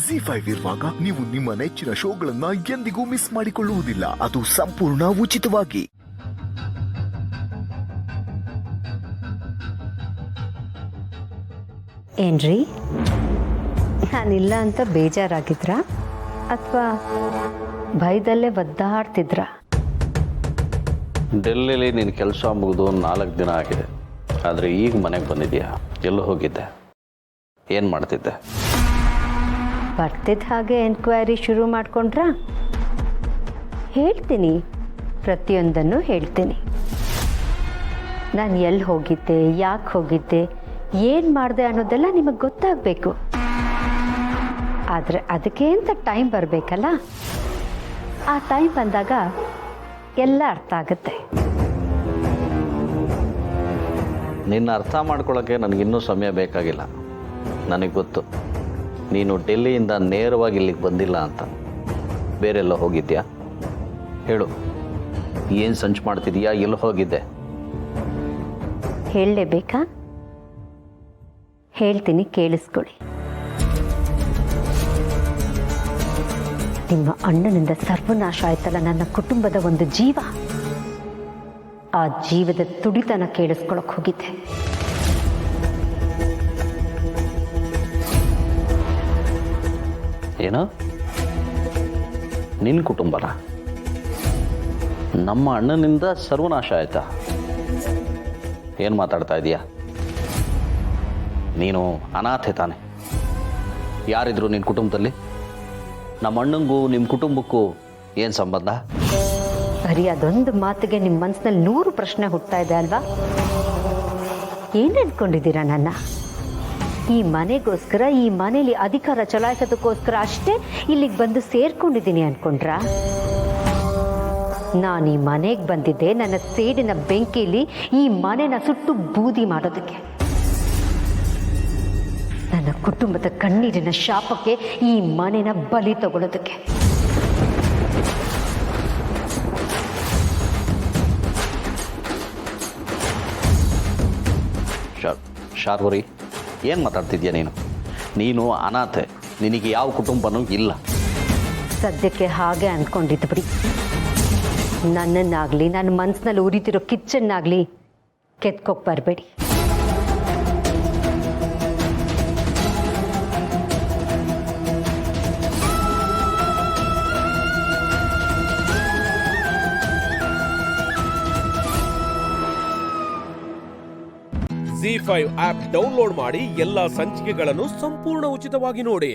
ZEE5 ಇರುವಾಗ ನೀವು ನಿಮ್ಮ ನೆಚ್ಚಿನ ಶೋಗಳನ್ನ ಎಂದಿಗೂ ಮಿಸ್ ಮಾಡಿಕೊಳ್ಳುವುದಿಲ್ಲ, ಅದು ಸಂಪೂರ್ಣ ಉಚಿತವಾಗಿ. ಏನ್ರಿ, ನಾನಿಲ್ಲ ಅಂತ ಬೇಜಾರಾಗಿದ್ರ ಅಥವಾ ಭಯದಲ್ಲೇ ಒದ್ದಾಡ್ತಿದ್ರ? ಡೆಲ್ಲಿಲಿ ನಿನ್ನ ಕೆಲಸ ಮುಗಿದು 4 ದಿನ ಆಗಿದೆ, ಆದರೆ ಈಗ ಮನೆಗೆ ಬಂದಿದ್ಯಾ? ಎಲ್ಲೂ ಹೋಗಿದ್ದೆ? ಏನು ಮಾಡ್ತಿದ್ದೆ? ಬರ್ತಿದ್ದ ಹಾಗೆ ಎನ್ಕ್ವೈರಿ ಶುರು ಮಾಡ್ಕೊಂಡ್ರಾ? ಹೇಳ್ತೀನಿ, ಪ್ರತಿಯೊಂದನ್ನು ಹೇಳ್ತೀನಿ. ನಾನು ಎಲ್ಲಿ ಹೋಗಿದ್ದೆ, ಯಾಕೆ ಹೋಗಿದ್ದೆ, ಏನು ಮಾಡಿದೆ ಅನ್ನೋದೆಲ್ಲ ನಿಮಗೆ ಗೊತ್ತಾಗಬೇಕು. ಆದರೆ ಅದಕ್ಕೆ ಅಂತ ಟೈಮ್ ಬರಬೇಕಲ್ಲ. ಆ ಟೈಮ್ ಬಂದಾಗ ಎಲ್ಲ ಅರ್ಥ ಆಗುತ್ತೆ. ನಿನ್ನ ಅರ್ಥ ಮಾಡ್ಕೊಳ್ಳೋಕ್ಕೆ ನನಗಿನ್ನೂ ಸಮಯ ಬೇಕಾಗಿಲ್ಲ. ನನಗೆ ಗೊತ್ತು ನೀನು ಡೆಲ್ಲಿಯಿಂದ ನೇರವಾಗಿ ಇಲ್ಲಿಗೆ ಬಂದಿಲ್ಲ ಅಂತ. ಬೇರೆಲ್ಲ ಹೋಗಿದ್ಯಾ? ಹೇಳು, ಏನು ಸಂಚು ಮಾಡ್ತಿದ್ಯಾ? ಎಲ್ಲಿ ಹೋಗಿದ್ದೆ? ಹೇಳಲೇಬೇಕಾ? ಹೇಳ್ತೀನಿ, ಕೇಳಿಸ್ಕೊಳ್ಳಿ. ನಿಮ್ಮ ಅಣ್ಣನಿಂದ ಸರ್ವನಾಶ ಆಯ್ತಲ್ಲ ನನ್ನ ಕುಟುಂಬದ ಒಂದು ಜೀವ. ಆ ಜೀವದ ತುಡಿತನ ಕೇಳಿಸ್ಕೊಳಕ್ ಹೋಗಿದ್ದೆ. ಏನೋ ನಿನ್ನ ಕುಟುಂಬನ? ನಮ್ಮ ಅಣ್ಣನಿಂದ ಸರ್ವನಾಶ ಆಯ್ತಾ? ಏನು ಮಾತಾಡ್ತಾ ಇದೀಯಾ? ನೀನು ಅನಾಥೆ ತಾನೆ? ಯಾರಿದ್ರು ನಿನ್ನ ಕುಟುಂಬದಲ್ಲಿ? ನಮ್ಮ ಅಣ್ಣಂಗೂ ನಿಮ್ಮ ಕುಟುಂಬಕ್ಕೂ ಏನು ಸಂಬಂಧ? ಬರೀ ಅದೊಂದು ಮಾತಿಗೆ ನಿಮ್ಮ ಮನಸ್ಸಿನಲ್ಲಿ 100 ಪ್ರಶ್ನೆ ಹುಟ್ಟತಾ ಇದೆ ಅಲ್ವಾ? ಏನು ಅನ್ಕೊಂಡಿದ್ದೀರಾ ನನ್ನ? ಈ ಮನೆಗೋಸ್ಕರ, ಈ ಮನೇಲಿ ಅಧಿಕಾರ ಚಲಾಯಿಸೋದಕ್ಕೋಸ್ಕರ ಅಷ್ಟೇ ಇಲ್ಲಿಗೆ ಬಂದು ಸೇರ್ಕೊಂಡಿದ್ದೀನಿ ಅನ್ಕೊಂಡ್ರಾ? ನಾನು ಈ ಮನೆಗೆ ಬಂದಿದ್ದೆ ನನ್ನ ಸೇಡಿನ ಬೆಂಕಿಲಿ ಈ ಮನೆನ ಸುಟ್ಟು ಬೂದಿ ಮಾಡೋದಕ್ಕೆ. ನನ್ನ ಕುಟುಂಬದ ಕಣ್ಣೀರಿನ ಶಾಪಕ್ಕೆ ಈ ಮನೆನ ಬಲಿ ತಗೊಳ್ಳೋದಕ್ಕೆ. ಶಾರ್ವರಿ, ಏನು ಮಾತಾಡ್ತಿದ್ಯಾ ನೀನು? ನೀನು ಅನಾಥೆ, ನಿನಗೆ ಯಾವ ಕುಟುಂಬನೂ ಇಲ್ಲ. ಸದ್ಯಕ್ಕೆ ಹಾಗೆ ಅಂದ್ಕೊಂಡಿದ್ದು ಬಿಡಿ. ನನ್ನನ್ನಾಗಲಿ, ನನ್ನ ಮನಸ್ಸಿನಲ್ಲಿ ಉರಿತಿರೋ ಕಿಚ್ಚನ್ನಾಗಲಿ ಕೆತ್ಕೋಕ್ ಬರಬೇಡಿ. ZEE5 ಆಪ್ ಡೌನ್ಲೋಡ್ ಮಾಡಿ ಎಲ್ಲಾ ಸಂಚಿಕೆಗಳನ್ನು ಸಂಪೂರ್ಣ ಉಚಿತವಾಗಿ ನೋಡಿ.